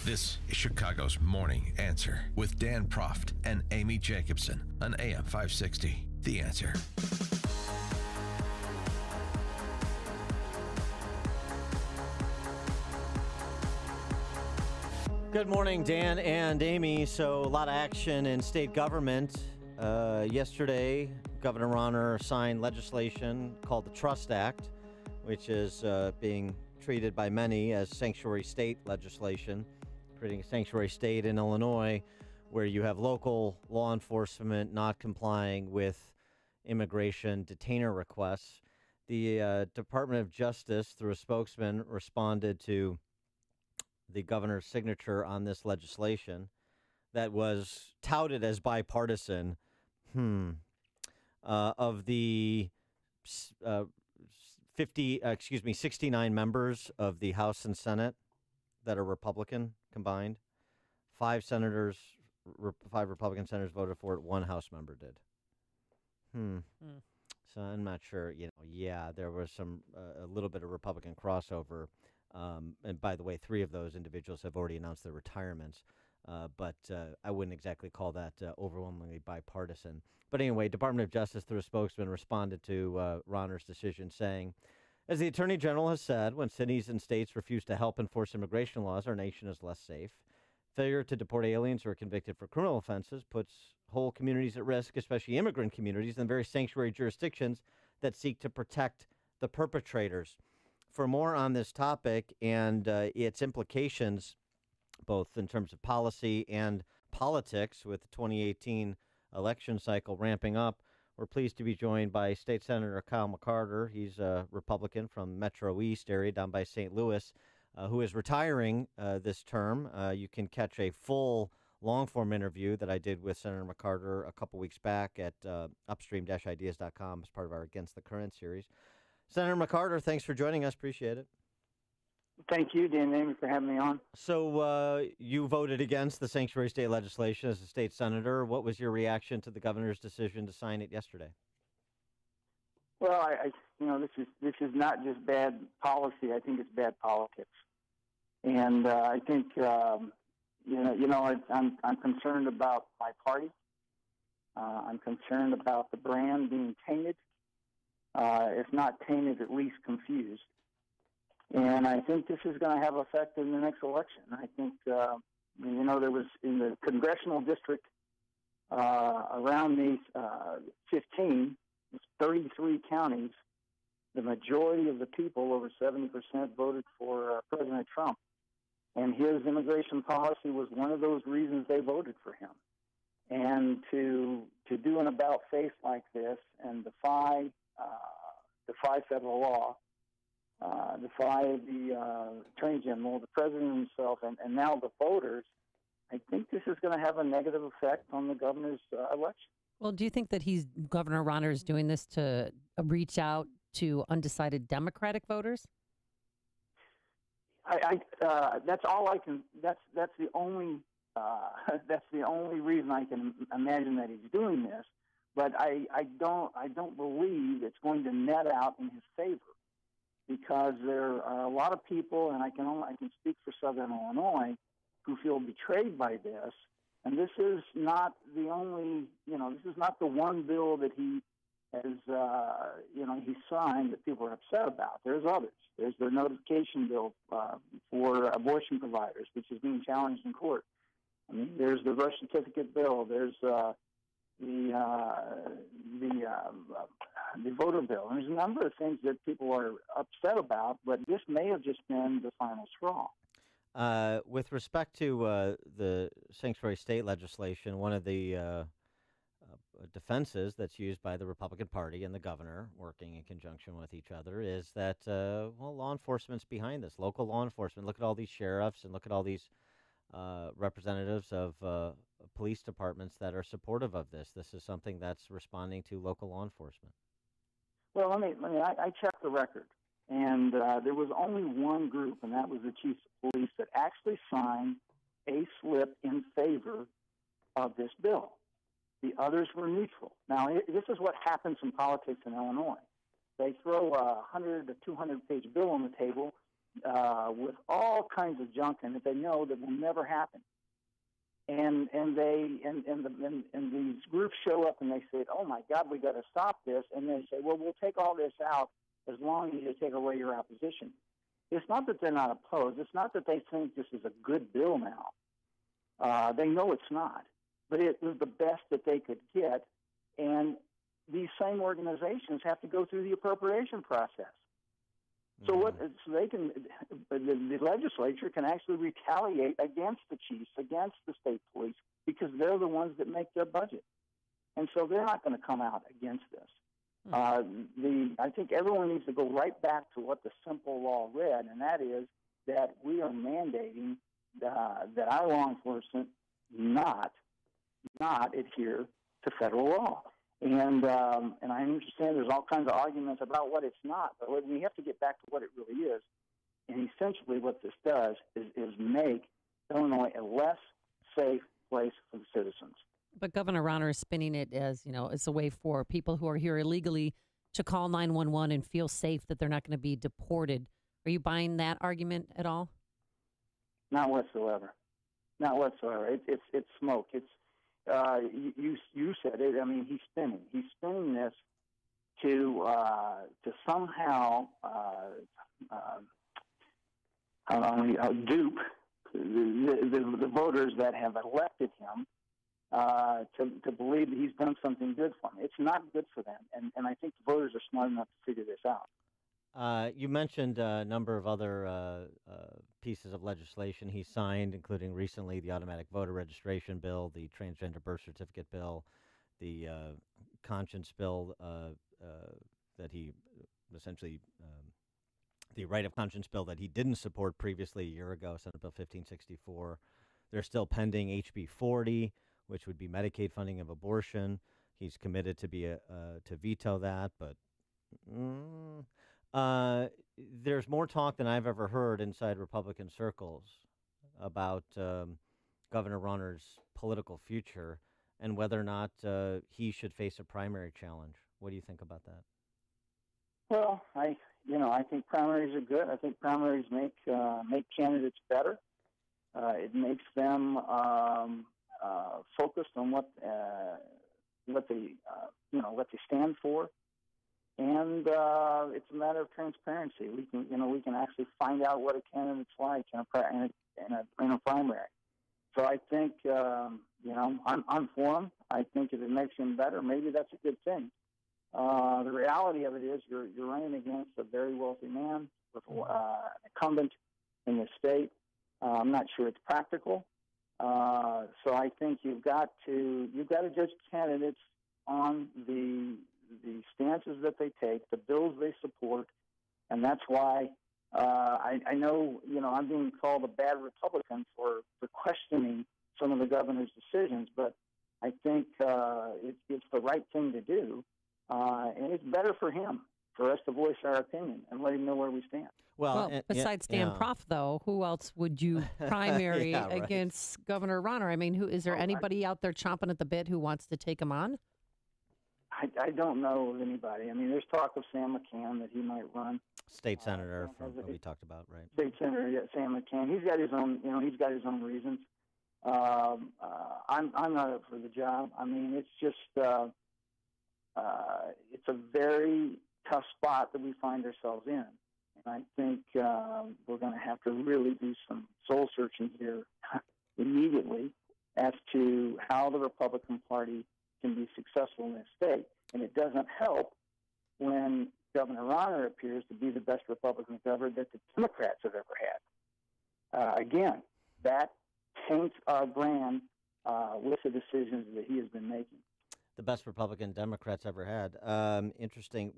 This is Chicago's Morning Answer with Dan Proft and Amy Jacobson on AM 560. The Answer. Good morning, Dan and Amy. So a lot of action in state government. Yesterday, Governor Rauner signed legislation called the Trust Act, which is being treated by many as sanctuary state legislation, creating a sanctuary state in Illinois where you have local law enforcement not complying with immigration detainer requests. The Department of Justice, through a spokesman, responded to the governor's signature on this legislation that was touted as bipartisan. Of the 69 members of the House and Senate that are Republican combined, five Republican senators voted for it. One House member did. So I'm not sure. There was a little bit of Republican crossover. And by the way, three of those individuals have already announced their retirements. But I wouldn't exactly call that overwhelmingly bipartisan. But anyway, Department of Justice, through a spokesman, responded to Rauner's decision, saying, as the Attorney General has said, when cities and states refuse to help enforce immigration laws, our nation is less safe. Failure to deport aliens who are convicted for criminal offenses puts whole communities at risk, especially immigrant communities and very sanctuary jurisdictions that seek to protect the perpetrators. For more on this topic and its implications, both in terms of policy and politics, with the 2018 election cycle ramping up, we're pleased to be joined by State Senator Kyle McCarter. He's a Republican from Metro East area down by St. Louis, who is retiring this term. You can catch a full long-form interview that I did with Senator McCarter a couple weeks back at upstream-ideas.com as part of our Against the Current series. Senator McCarter, thanks for joining us. Appreciate it. Thank you, Dan and Amy, for having me on. So you voted against the sanctuary state legislation as a state senator. What was your reaction to the governor's decision to sign it yesterday? Well, this is not just bad policy. I think it's bad politics, and I think I'm concerned about my party. I'm concerned about the brand being tainted. If not tainted, at least confused. And I think this is going to have effect in the next election. I think, there was in the congressional district around me, 15, 33 counties, the majority of the people, over 70%, voted for President Trump. And his immigration policy was one of those reasons they voted for him. And to do an about-face like this and defy federal law, defy the Attorney General, the President himself, and now the voters, I think this is going to have a negative effect on the governor's election. Well, do you think that Governor Rauner is doing this to reach out to undecided Democratic voters? That's all I can. That's the only reason I can imagine that he's doing this. But I don't believe it's going to net out in his favor, because there are a lot of people, and I can speak for Southern Illinois, who feel betrayed by this. And this is not the only, this is not the one bill that he has, he signed that people are upset about. There's others. There's the notification bill for abortion providers, which is being challenged in court. I mean, there's the birth certificate bill. There's the voter bill. And there's a number of things that people are upset about, but this may have just been the final straw. With respect to the sanctuary state legislation, one of the defenses that's used by the Republican Party and the governor, working in conjunction with each other, is that, law enforcement's behind this, local law enforcement. Look at all these sheriffs and look at all these representatives of police departments that are supportive of this. This is something that's responding to local law enforcement. Well, I checked the record, and there was only one group, and that was the chiefs of police, that actually signed a slip in favor of this bill. The others were neutral. Now, this is what happens in politics in Illinois. They throw a 100 to 200-page bill on the table. with all kinds of junk in it they know that will never happen. And these groups show up and they say, "Oh my God, we got to stop this." And they say, "Well, we'll take all this out as long as you take away your opposition." It's not that they're not opposed. It's not that they think this is a good bill now. They know it's not, but it was the best that they could get. And these same organizations have to go through the appropriation process. So they can, the legislature can actually retaliate against the chiefs, against the state police, because they're the ones that make their budget, and so they're not going to come out against this. I think everyone needs to go right back to what the simple law read, and that is that we are mandating that our law enforcement not adhere to federal law. And I understand there's all kinds of arguments about what it's not, but we have to get back to what it really is. And essentially what this does is make Illinois a less safe place for the citizens. But Governor Rauner is spinning it as, it's a way for people who are here illegally to call 911 and feel safe that they're not going to be deported. Are you buying that argument at all? Not whatsoever. Not whatsoever. It's smoke. It's you said it. I mean, he's spinning. He's spinning this to somehow dupe the voters that have elected him to believe that he's done something good for them. It's not good for them, and I think the voters are smart enough to figure this out. You mentioned a number of other pieces of legislation he signed, including recently the automatic voter registration bill, the transgender birth certificate bill, the conscience bill that he essentially the right of conscience bill that he didn't support previously a year ago, Senate Bill 1564. They're still pending HB 40, which would be Medicaid funding of abortion. He's committed to to veto that, but there's more talk than I've ever heard inside Republican circles about Governor Rauner's political future and whether or not he should face a primary challenge. What do you think about that? Well, I think primaries are good. I think primaries make candidates better. It makes them focused on what they stand for. And it's a matter of transparency. We can actually find out what a candidate's like in a primary. So I think I'm for him. I think if it makes him better, maybe that's a good thing. The reality of it is you're running against a very wealthy man with an incumbent in the state. I'm not sure it's practical. So I think you've got to judge candidates on the stances that they take, the bills they support, and that's why I know I'm being called a bad Republican for questioning some of the governor's decisions, but I think it's the right thing to do, and it's better for him for us to voice our opinion and let him know where we stand. Well, besides Dan Proft, though, who else would you primary against Governor Rauner? I mean, is there anybody out there chomping at the bit who wants to take him on? I don't know of anybody. I mean, there's talk of Sam McCann that he might run. State senator from what we talked about, right? State senator, yeah, Sam McCann. He's got his own, reasons. I'm not up for the job. I mean, it's just it's a very tough spot that we find ourselves in. And I think we're going to have to really do some soul searching here immediately as to how the Republican Party can be successful in this state. And it doesn't help when Governor Rauner appears to be the best Republican governor that the Democrats have ever had. Again, that taints our brand with the decisions that he has been making. The best Republican Democrats ever had. Interesting.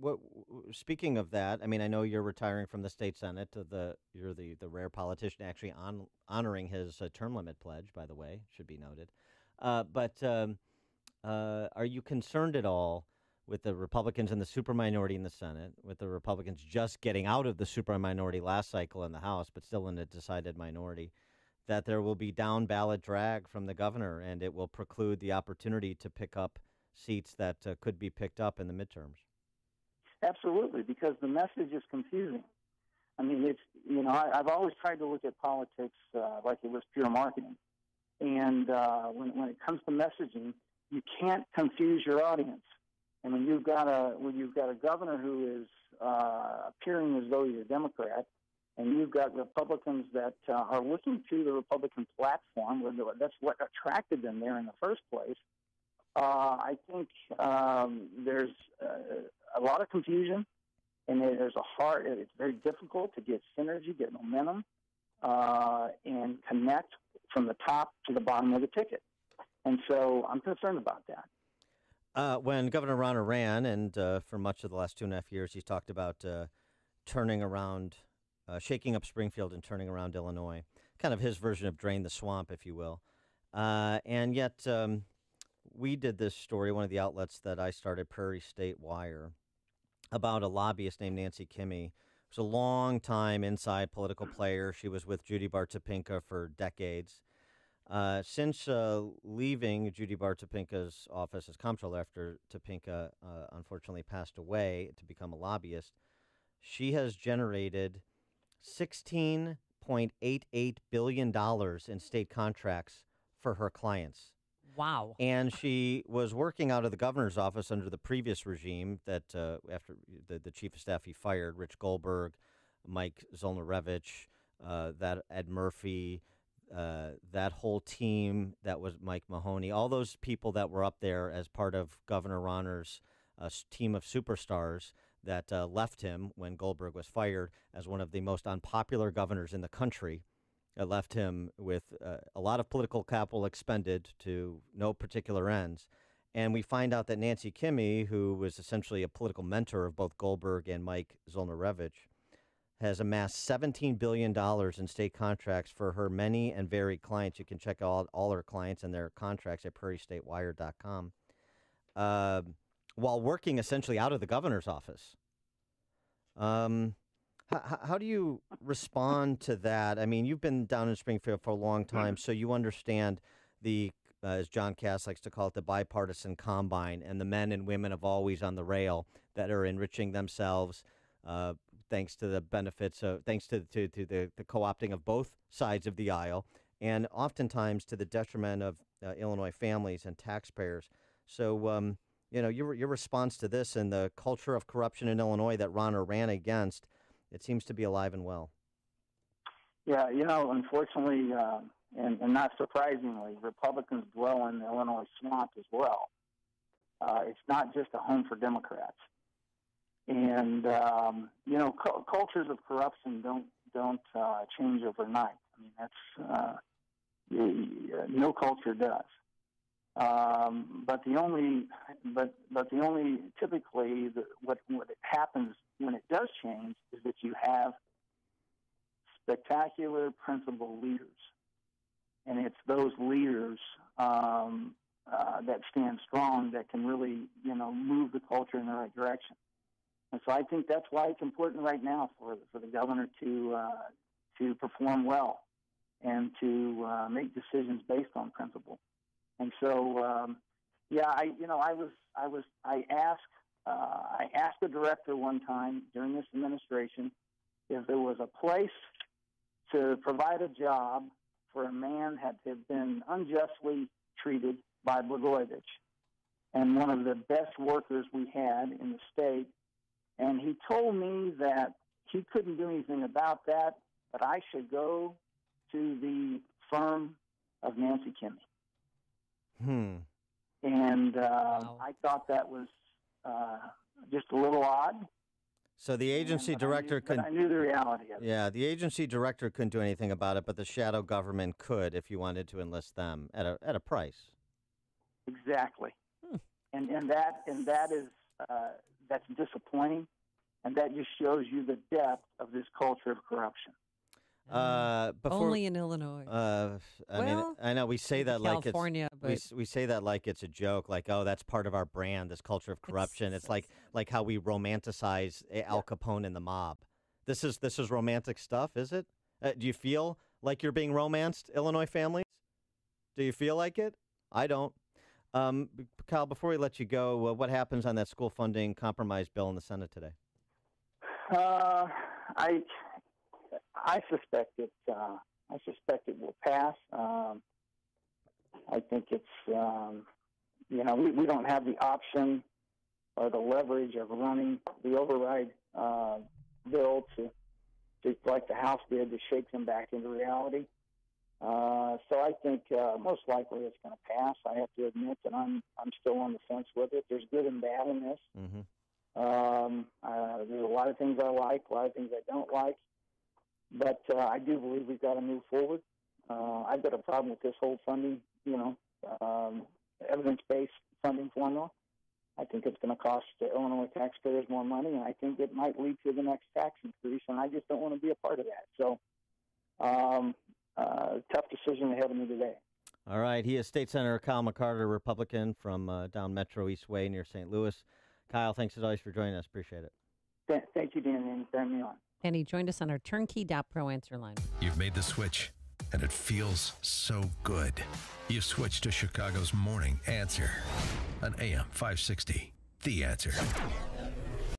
Speaking of that, I mean, I know you're retiring from the state Senate. You're the rare politician actually honoring his term limit pledge, by the way, should be noted. But are you concerned at all with the Republicans and the superminority in the Senate, with the Republicans just getting out of the superminority last cycle in the House, but still in a decided minority, that there will be down ballot drag from the governor and it will preclude the opportunity to pick up seats that could be picked up in the midterms? Absolutely, because the message is confusing. I mean, it's, I've always tried to look at politics like it was pure marketing. And when it comes to messaging, you can't confuse your audience. And when you've got a governor who is appearing as though he's a Democrat, and you've got Republicans that are looking to the Republican platform, that's what attracted them there in the first place. I think there's a lot of confusion, and it's very difficult to get synergy, get momentum, and connect from the top to the bottom of the ticket. And so I'm concerned about that. When Governor Rauner ran, and for much of the last 2.5 years, he's talked about turning around, shaking up Springfield and turning around Illinois, kind of his version of drain the swamp, if you will. And yet we did this story, one of the outlets that I started, Prairie State Wire, about a lobbyist named Nancy Kimmy. She was a long-time inside political player. She was with Judy Bar-Topinka for decades. Since leaving Judy Bar-Topinka's office as comptroller after Topinka unfortunately passed away to become a lobbyist, she has generated $16.88 billion in state contracts for her clients. Wow. And she was working out of the governor's office under the previous regime that after the chief of staff he fired, Rich Goldberg, Mike Zolnarevich, that Ed Murphy, that whole team that was Mike Mahoney, all those people that were up there as part of Governor Rauner's team of superstars that left him when Goldberg was fired as one of the most unpopular governors in the country. Left him with a lot of political capital expended to no particular ends. And we find out that Nancy Kimmy, who was essentially a political mentor of both Goldberg and Mike Zolnarevich, has amassed $17 billion in state contracts for her many and varied clients. You can check out all her clients and their contracts at prairiestatewire.com, while working essentially out of the governor's office. How do you respond to that? I mean, you've been down in Springfield for a long time, so you understand the, as John Cass likes to call it, the bipartisan combine and the men and women of Always on the Rail that are enriching themselves thanks to the benefits of, thanks to the co-opting of both sides of the aisle, and oftentimes to the detriment of Illinois families and taxpayers. So, your response to this and the culture of corruption in Illinois that Rauner ran against, it seems to be alive and well. Yeah, unfortunately, and not surprisingly, Republicans dwell in the Illinois swamp as well. It's not just a home for Democrats. And, cultures of corruption don't change overnight. I mean, no culture does. But the only typically what happens when it does change is that you have spectacular principled leaders, and it's those leaders that stand strong that can really move the culture in the right direction. And so I think that's why it's important right now for the governor to perform well and to make decisions based on principle. And so, I asked the director one time during this administration if there was a place to provide a job for a man that had been unjustly treated by Blagojevich, and one of the best workers we had in the state. And he told me that he couldn't do anything about that, but I should go to the firm of Nancy Kimmy. And Wow. I thought that was just a little odd. So the agency director I knew the reality of it. Yeah, the agency director couldn't do anything about it, but the shadow government could if you wanted to enlist them at a price. Exactly. And that is that's disappointing, and that just shows you the depth of this culture of corruption. Only in Illinois. I mean, I know we say that California, like it's we say that like it's a joke, like, oh, that's part of our brand, this culture of corruption. It's like how we romanticize Al Capone and the mob. This is romantic stuff, is it? Do you feel like you're being romanced, Illinois families? Do you feel like it? I don't. Kyle, before we let you go, what happens on that school funding compromise bill in the Senate today? I suspect it. I suspect it will pass. I think it's we don't have the option or the leverage of running the override bill to like the House did, to shake them back into reality. So I think most likely it's going to pass. I have to admit that I'm still on the fence with it. There's good and bad in this. Mm-hmm. There's a lot of things I like, a lot of things I don't like, but I do believe we've got to move forward. I've got a problem with this whole funding, evidence-based funding formula. I think it's going to cost the Illinois taxpayers more money, and I think it might lead to the next tax increase, and I just don't want to be a part of that. So, tough decision ahead of me today. All right. He is State Senator Kyle McCarter, Republican from down Metro East Way near St. Louis. Kyle, thanks as always for joining us. Appreciate it. Thank you, Dan, and having me on. And he joined us on our turnkey.pro answer line. You've made the switch, and it feels so good. You've switched to Chicago's Morning Answer on AM 560. The Answer.